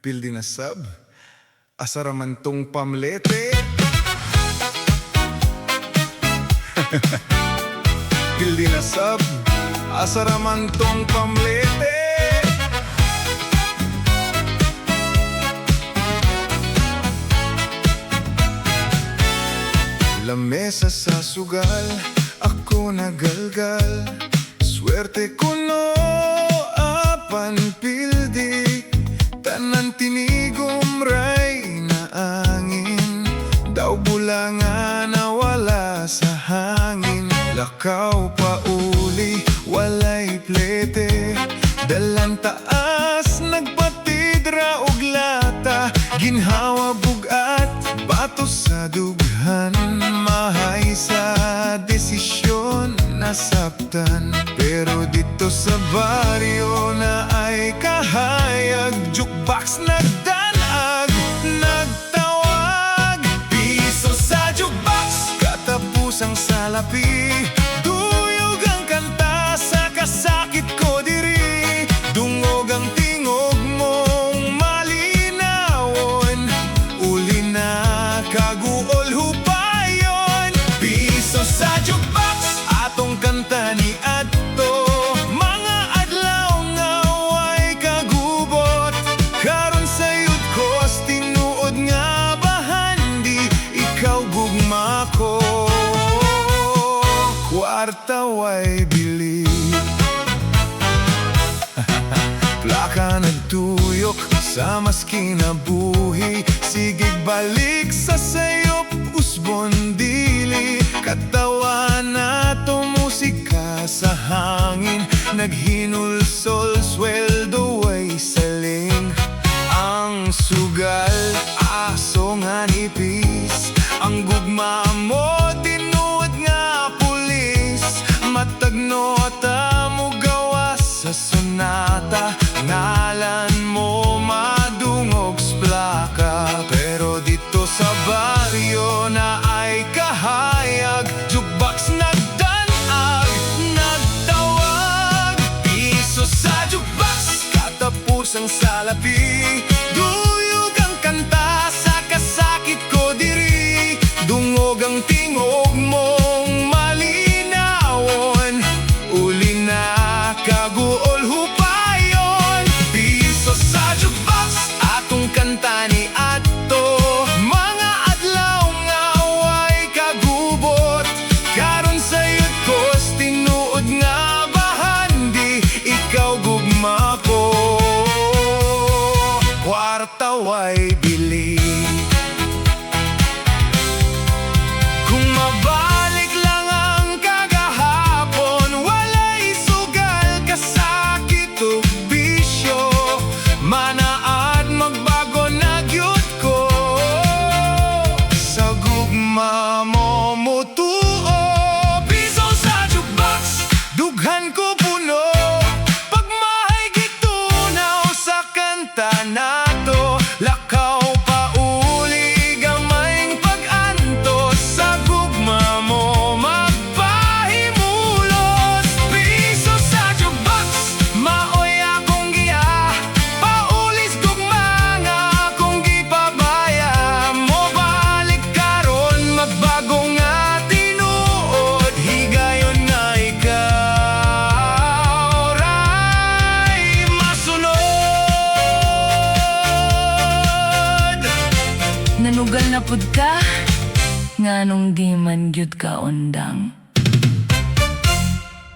Pildi na sab, asaraman tong pamlete. Pildi na sab, asaraman tong pamlete. Lamesa sa sugal, ako nagalgal. Swerte ko no, apan pildi. Tanan tinigom ray na angin. Daw bulangan na wala sa hangin. Lakaw pa uli, walay plete. Dalan taas, nagpatidra og lata. Ginhawa bugat, bato sa dughan. Mahay sa desisyon, nasaptan. Pero dito sa baryo na ay kahayag. Jukebox nagdanag, nagtawag. Piso sa jukebox, katapusang salapi. Duyog ang kanta sa kasakit ko diri. Dungog ang tingog mong malinawon. Uli na kaguol hupayon. Piso sa jukebox, atong kanta ni adto. Mga adlaw nga way kagubot. Karon sayod ko tinuod nga bahan. Di ikaw gugma ko. Kwarta way bili. Plaka nagtuyok sa mas kinabuhi. Sige balik sa sayop, usbon dili. Katawan na to musika sa hangin. Naghinulsol, sweldo way saling. Ang sugal, aso nga nipis. Ang gugma mo, tinuod nga pulis. Matag nota mo gawas sa sonata. Ngalan mo madungog sa plaka. Pero dito sa baryo na ay kahayag. Jukebox nagdanag, nagtawag. Piso sa jukebox, katapusang salapi. Duyog ang kanta sa kasakit ko diri. Dungog ang tingog mong malinawon. Uli na kaguol hupayon. Piso sa jukebox, atong kanta ni adto. Mga adlaw nga way kagubot. Karon sayod ko tinuod nga bahan. Di ikaw gugma ko. Kwarta way bili. Kung mabalik lang ang kagahapon, walay sugal, kasakit o bisyo. Manaad magbago na gyud ko. Sa gugma mo mutuo. Piso sa jukebox, dughan ko puno. Pagmahay gitunaw sa kanta nato. Lakaw pa uli, gamayng pag-antos. Sa gugma mo magpahimulos. Piso sa jukebox, maoy akong giya. Paulis gugma nga akong gipabaya. Mo balik karon, magbago nga tinuod. Higayon nga ikaw ray masunod. Nanugal na pud ka, nganong di man gyud ka undang.